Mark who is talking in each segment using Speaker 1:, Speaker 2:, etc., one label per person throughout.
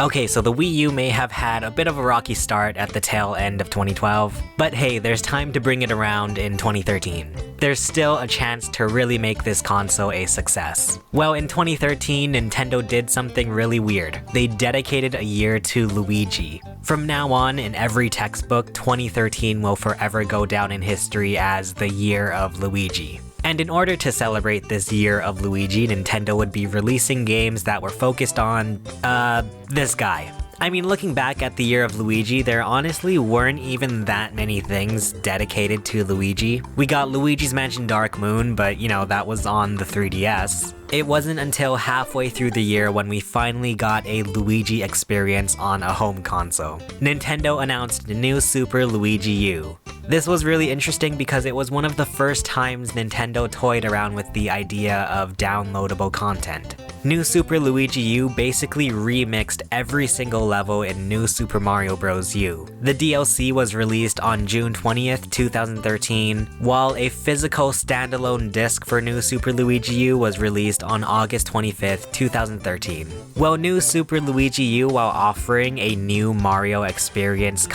Speaker 1: Okay, so the Wii U may have had a bit of a rocky start at the tail end of 2012, but hey, there's time to bring it around in 2013. There's still a chance to really make this console a success. Well, in 2013, Nintendo did something really weird. They dedicated a year to Luigi. From now on, in every textbook, 2013 will forever go down in history as the Year of Luigi. And in order to celebrate this Year of Luigi, Nintendo would be releasing games that were focused on, this guy. I mean, looking back at the Year of Luigi, there honestly weren't even that many things dedicated to Luigi. We got Luigi's Mansion Dark Moon, but you know, that was on the 3DS. It wasn't until halfway through the year when we finally got a Luigi experience on a home console. Nintendo announced the new Super Luigi U. This was really interesting because it was one of the first times Nintendo toyed around with the idea of downloadable content. New Super Luigi U basically remixed every single level in New Super Mario Bros. U. The DLC was released on June 20th, 2013, while a physical standalone disc for New Super Luigi U was released on August 25th, 2013. Well, New Super Luigi U, while offering a new Mario experience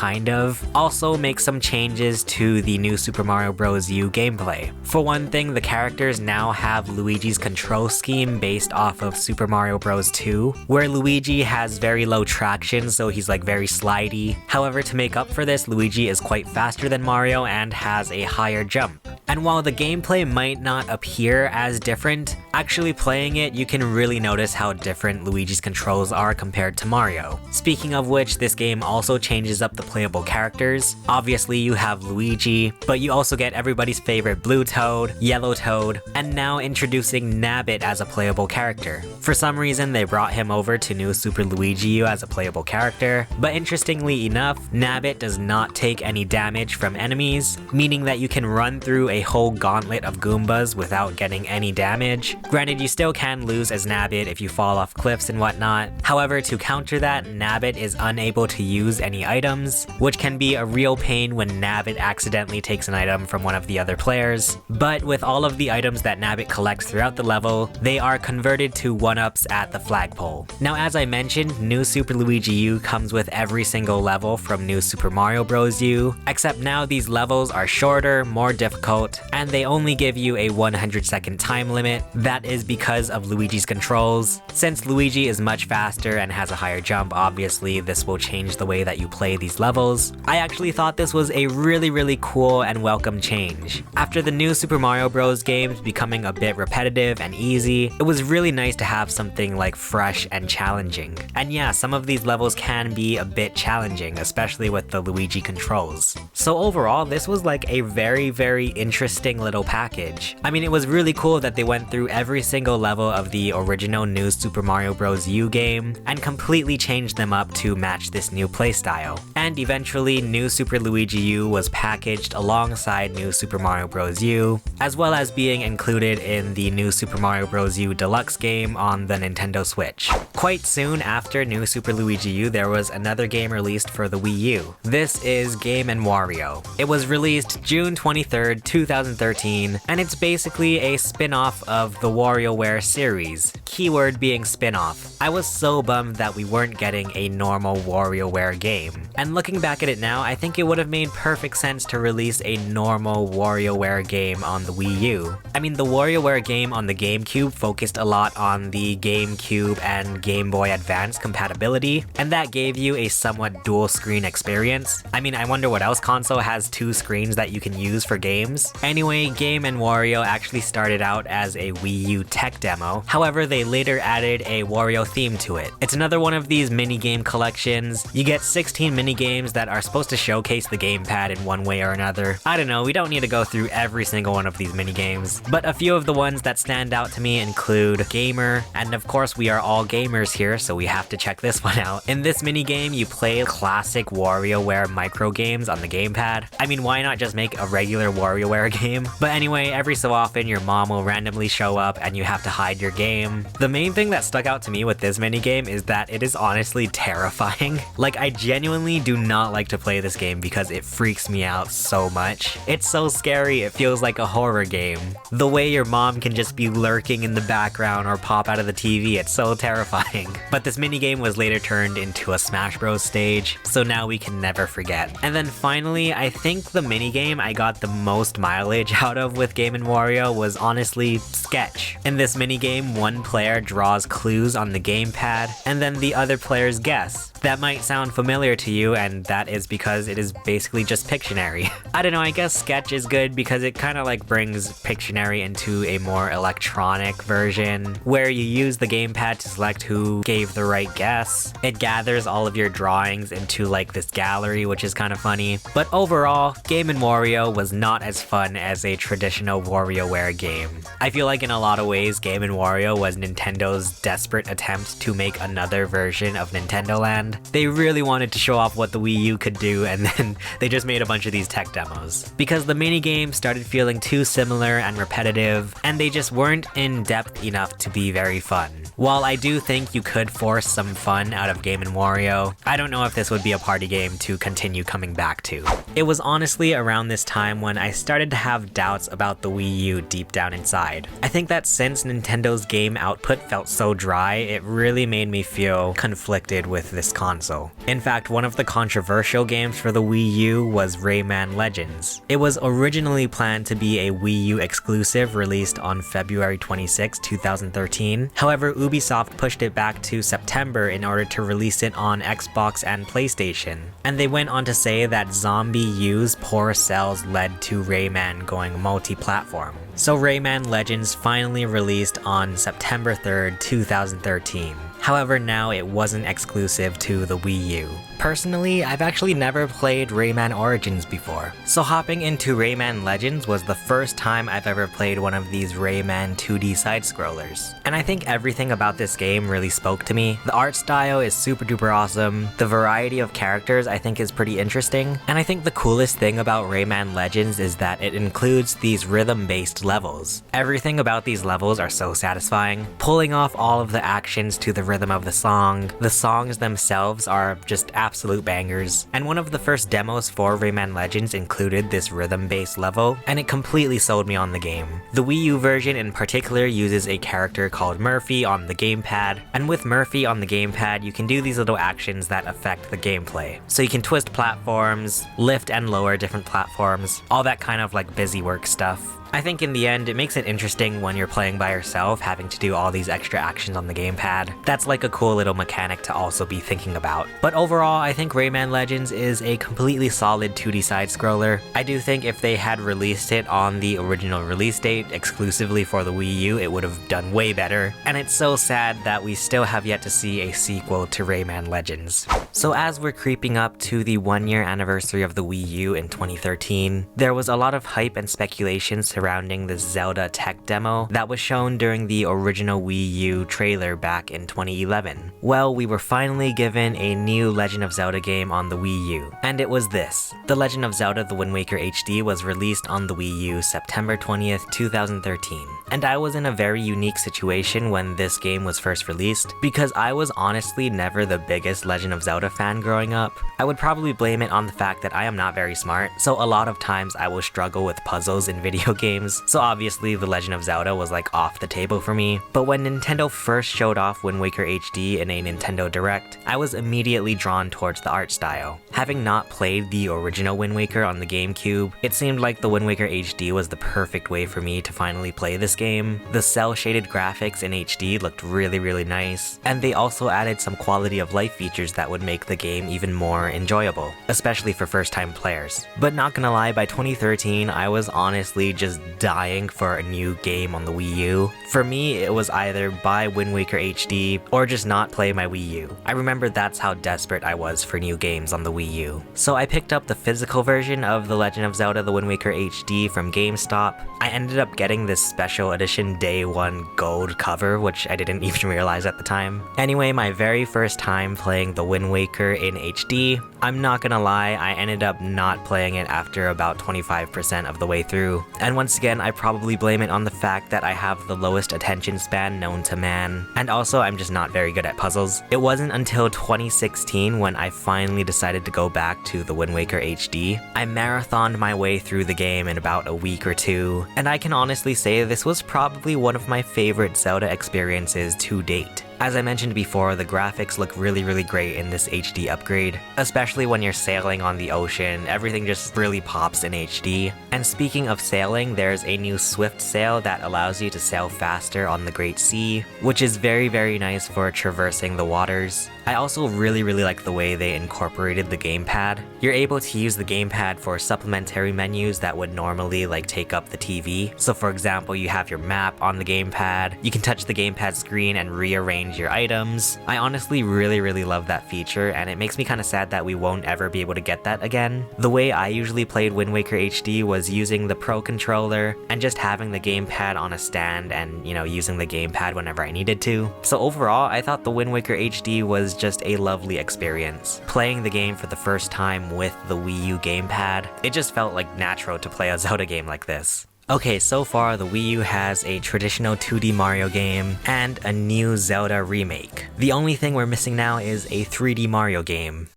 Speaker 1: also makes some changes to the New Super Mario Bros. U gameplay. For one thing, the characters now have Luigi's control scheme based off of Super Mario Bros. 2, where Luigi has very low traction, so he's like very slidey. However, to make up for this, Luigi is quite faster than Mario and has a higher jump. And while the gameplay might not appear as different, actually playing it, you can really notice how different Luigi's controls are compared to Mario. Speaking of which, this game also changes up the playable characters. Obviously, you have Luigi, but you also get everybody's favorite Blue Toad, Yellow Toad, and now introducing Nabbit as a playable character. For some reason, they brought him over to New Super Luigi U as a playable character, but interestingly enough, Nabbit does not take any damage from enemies, meaning that you can run through a whole gauntlet of Goombas without getting any damage. Granted, you still can lose as Nabbit if you fall off cliffs and whatnot. However, to counter that, Nabbit is unable to use any items, which can be a real pain when Nabbit accidentally takes an item from one of the other players. But with all of the items that Nabbit collects throughout the level, they are converted to 1-ups at the flagpole. Now, as I mentioned, New Super Luigi U comes with every single level from New Super Mario Bros. U, except now these levels are shorter, more difficult, and they only give you a 100-second time limit. That is because of Luigi's controls. Since Luigi is much faster and has a higher jump, obviously this will change the way that you play these levels. I actually thought this was a really cool and welcome change. After the New Super Mario Bros. Games becoming a bit repetitive and easy, it was really nice to have something like fresh and challenging. And yeah, some of these levels can be a bit challenging, especially with the Luigi controls. So overall, this was like a very interesting little package. I mean, it was really cool that they went through every single level of the original New Super Mario Bros. U game and completely changed them up to match this new playstyle. And eventually, New Super Luigi U was packaged alongside New Super Mario Bros. U, as well as being included in the New Super Mario Bros. U Deluxe game on the Nintendo Switch. Quite soon after New Super Luigi U, there was another game released for the Wii U. This is Game & Wario. It was released June 23rd, 2013, and it's basically a spin-off of the WarioWare series. Keyword being spin-off. I was so bummed that we weren't getting a normal WarioWare game. And looking back at it now, I think it would have made perfect sense to release a normal WarioWare game on the Wii U. I mean, the WarioWare game on the GameCube focused a lot on the GameCube and Game Boy Advance compatibility, and that gave you a somewhat dual screen experience. I mean, I wonder what else console has two screens that you can use for games. Anyway, Game & Wario actually started out as a Wii U tech demo. However, they later added a Wario theme to it. It's another one of these mini-game collections. You get 16 mini-games that are supposed to showcase the gamepad in one way or another. I don't know, we don't need to go through every single one of these mini-games, but a few of the ones that stand out to me include Gamer, and of course we are all gamers here, so we have to check this one out. In this mini-game, you play classic WarioWare micro games on the gamepad. I mean, why not just make a regular WarioWare game? But anyway, every so often your mom will randomly show up and you have to hide your game. The main thing that stuck out to me with this minigame is that it is honestly terrifying. Like, I genuinely do not like to play this game because it freaks me out so much. It's so scary, it feels like a horror game. The way your mom can just be lurking in the background or pop out of the TV, it's so terrifying. But this minigame was later turned into a Smash Bros stage, so now we can never forget. And then finally, I think the minigame I got the most mileage out of with Game & Wario was honestly Sketch. In this minigame, one player draws clues on the gamepad, and then the other players guess. That might sound familiar to you, and that is because it is basically just Pictionary. I don't know, I guess Sketch is good because it kind of like brings Pictionary into a more electronic version, where you use the gamepad to select who gave the right guess. It gathers all of your drawings into like this gallery, which is kind of funny. But overall, Game & Wario was not as fun as a traditional WarioWare game. I feel like in a lot of ways, Game & Wario was Nintendo's desperate attempt to make another version of Nintendo Land. They really wanted to show off what the Wii U could do, and then they just made a bunch of these tech demos. Because the minigame started feeling too similar and repetitive, and they just weren't in depth enough to be very fun. While I do think you could force some fun out of Game & Wario, I don't know if this would be a party game to continue coming back to. It was honestly around this time when I started to have doubts about the Wii U deep down inside. I think that since Nintendo's game output felt so dry, it really made me feel conflicted with this console. In fact, one of the controversial games for the Wii U was Rayman Legends. It was originally planned to be a Wii U exclusive released on February 26, 2013. However, Ubisoft pushed it back to September in order to release it on Xbox and PlayStation. And they went on to say that Zombie U's poor sales led to Rayman going multi-platform. So Rayman Legends finally released on September 3rd, 2013. However, now it wasn't exclusive to the Wii U. Personally, I've actually never played Rayman Origins before, so hopping into Rayman Legends was the first time I've ever played one of these Rayman 2D side-scrollers. And I think everything about this game really spoke to me. The art style is super duper awesome, the variety of characters I think is pretty interesting, and I think the coolest thing about Rayman Legends is that it includes these rhythm-based levels. Everything about these levels are so satisfying, pulling off all of the actions to the rhythm of the song. The songs themselves are just absolute bangers, and one of the first demos for Rayman Legends included this rhythm-based level, and it completely sold me on the game. The Wii U version in particular uses a character called Murphy on the gamepad, and with Murphy on the gamepad, you can do these little actions that affect the gameplay. So you can twist platforms, lift and lower different platforms, all that kind of like busy work stuff. I think in the end, it makes it interesting when you're playing by yourself, having to do all these extra actions on the gamepad. That's like a cool little mechanic to also be thinking about. But overall, I think Rayman Legends is a completely solid 2D side-scroller. I do think if they had released it on the original release date exclusively for the Wii U, it would have done way better. And it's so sad that we still have yet to see a sequel to Rayman Legends. So as we're creeping up to the 1-year anniversary of the Wii U in 2013, there was a lot of hype and speculation surrounding the Zelda tech demo that was shown during the original Wii U trailer back in 2011. Well, we were finally given a new Legend of Zelda game on the Wii U, and it was this. The Legend of Zelda The Wind Waker HD was released on the Wii U September 20th, 2013. And I was in a very unique situation when this game was first released, because I was honestly never the biggest Legend of Zelda fan growing up. I would probably blame it on the fact that I am not very smart, so a lot of times I will struggle with puzzles in video games, so obviously The Legend of Zelda was like off the table for me. But when Nintendo first showed off Wind Waker HD in a Nintendo Direct, I was immediately drawn towards the art style. Having not played the original Wind Waker on the GameCube, it seemed like the Wind Waker HD was the perfect way for me to finally play this game. The cel-shaded graphics in HD looked really nice, and they also added some quality of life features that would make the game even more enjoyable, especially for first-time players. But not gonna lie, by 2013, I was honestly just dying for a new game on the Wii U. For me, it was either buy Wind Waker HD or just not play my Wii U. I remember that's how desperate I was for new games on the Wii U. So I picked up the physical version of The Legend of Zelda The Wind Waker HD from GameStop. I ended up getting this special edition Day 1 gold cover, which I didn't even realize at the time. Anyway, my very first time playing The Wind Waker in HD, I'm not gonna lie, I ended up not playing it after about 25% of the way through. And once again, I probably blame it on the fact that I have the lowest attention span known to man, and also I'm just not very good at puzzles. It wasn't until 2016 when I finally decided to go back to the Wind Waker HD. I marathoned my way through the game in about a week or two, and I can honestly say this was probably one of my favorite Zelda experiences to date. As I mentioned before, the graphics look really great in this HD upgrade, especially when you're sailing on the ocean. Everything just really pops in HD. And speaking of sailing, there's a new Swift Sail that allows you to sail faster on the Great Sea, which is very nice for traversing the waters. I also really like the way they incorporated the gamepad. You're able to use the gamepad for supplementary menus that would normally take up the TV. So for example, you have your map on the gamepad, you can touch the gamepad screen and rearrange your items. I honestly really love that feature, and it makes me kind of sad that we won't ever be able to get that again. The way I usually played Wind Waker HD was using the Pro Controller and just having the gamepad on a stand and, using the gamepad whenever I needed to. So overall, I thought the Wind Waker HD was just a lovely experience. Playing the game for the first time with the Wii U gamepad, it just felt natural to play a Zelda game like this. Okay, so far the Wii U has a traditional 2D Mario game and a new Zelda remake. The only thing we're missing now is a 3D Mario game.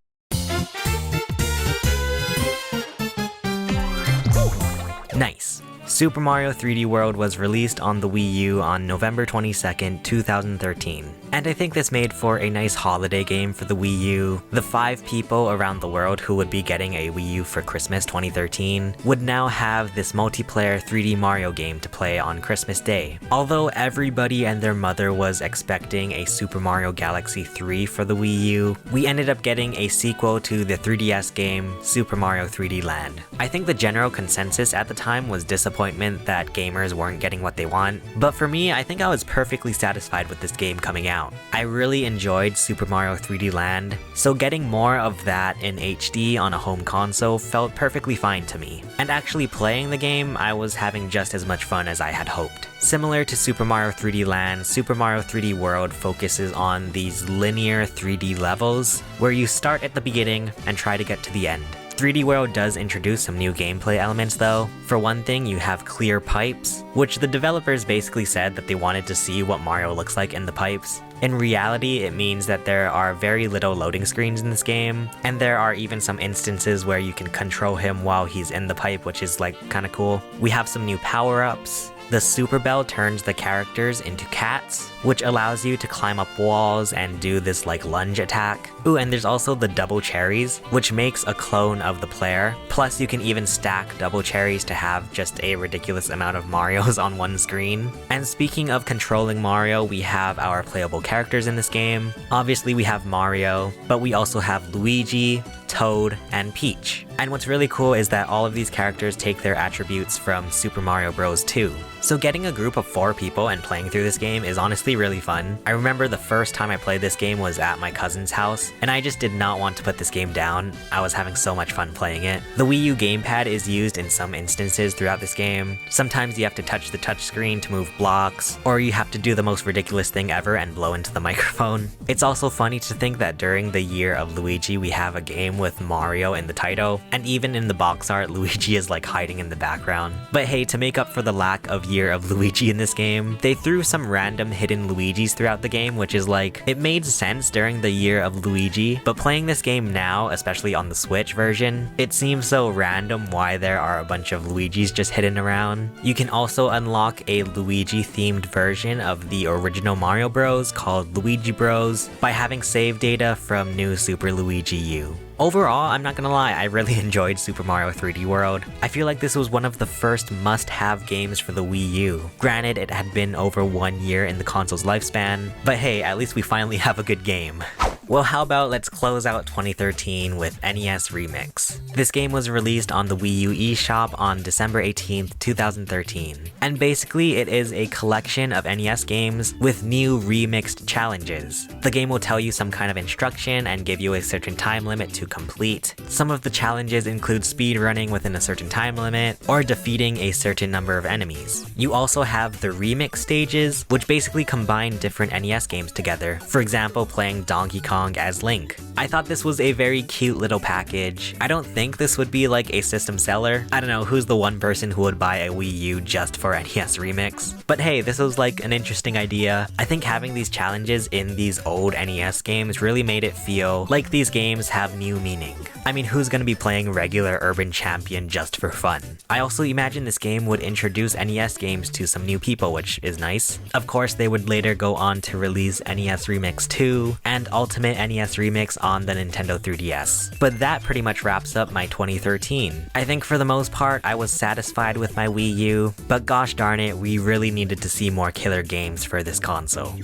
Speaker 1: Nice. Super Mario 3D World was released on the Wii U on November 22nd, 2013. And I think this made for a nice holiday game for the Wii U. The 5 people around the world who would be getting a Wii U for Christmas 2013 would now have this multiplayer 3D Mario game to play on Christmas Day. Although everybody and their mother was expecting a Super Mario Galaxy 3 for the Wii U, we ended up getting a sequel to the 3DS game, Super Mario 3D Land. I think the general consensus at the time was disappointment that gamers weren't getting what they want, but for me, I think I was perfectly satisfied with this game coming out. I really enjoyed Super Mario 3D Land, so getting more of that in HD on a home console felt perfectly fine to me. And actually playing the game, I was having just as much fun as I had hoped. Similar to Super Mario 3D Land, Super Mario 3D World focuses on these linear 3D levels, where you start at the beginning and try to get to the end. 3D World does introduce some new gameplay elements though. For one thing, you have clear pipes, which the developers basically said that they wanted to see what Mario looks like in the pipes. In reality, it means that there are very little loading screens in this game, and there are even some instances where you can control him while he's in the pipe, which is kinda cool. We have some new power-ups. The Super Bell turns the characters into cats, which allows you to climb up walls and do this lunge attack. Ooh, and there's also the double cherries, which makes a clone of the player. Plus you can even stack double cherries to have just a ridiculous amount of Marios on one screen. And speaking of controlling Mario, we have our playable characters in this game. Obviously we have Mario, but we also have Luigi, Toad, and Peach. And what's really cool is that all of these characters take their attributes from Super Mario Bros. 2. So getting a group of 4 people and playing through this game is honestly really fun. I remember the first time I played this game was at my cousin's house, and I just did not want to put this game down. I was having so much fun playing it. The Wii U gamepad is used in some instances throughout this game. Sometimes you have to touch the touchscreen to move blocks, or you have to do the most ridiculous thing ever and blow into the microphone. It's also funny to think that during the Year of Luigi we have a game with Mario in the title, and even in the box art Luigi is hiding in the background. But hey, to make up for the lack of Year of Luigi in this game, they threw some random hidden Luigis throughout the game, which is it made sense during the Year of Luigi, but playing this game now, especially on the Switch version, it seems so random why there are a bunch of Luigis just hidden around. You can also unlock a Luigi themed version of the original Mario Bros called Luigi Bros by having save data from New Super Luigi U. Overall, I'm not gonna lie, I really enjoyed Super Mario 3D World. I feel like this was one of the first must-have games for the Wii U. Granted, it had been over 1 year in the console's lifespan, but hey, at least we finally have a good game. Well, how about let's close out 2013 with NES Remix. This game was released on the Wii U eShop on December 18th, 2013. And basically, it is a collection of NES games with new remixed challenges. The game will tell you some kind of instruction and give you a certain time limit to complete. Some of the challenges include speedrunning within a certain time limit, or defeating a certain number of enemies. You also have the remix stages, which basically combine different NES games together. For example, playing Donkey Kong as Link. I thought this was a very cute little package. I don't think this would be a system seller. I don't know who's the one person who would buy a Wii U just for NES Remix. But hey, this was an interesting idea. I think having these challenges in these old NES games really made it feel like these games have new meaning. I mean, who's gonna be playing regular Urban Champion just for fun? I also imagine this game would introduce NES games to some new people, which is nice. Of course, they would later go on to release NES Remix 2 and Ultimate NES Remix on the Nintendo 3DS. But that pretty much wraps up my 2013. I think for the most part, I was satisfied with my Wii U, but gosh darn it, we really needed to see more killer games for this console.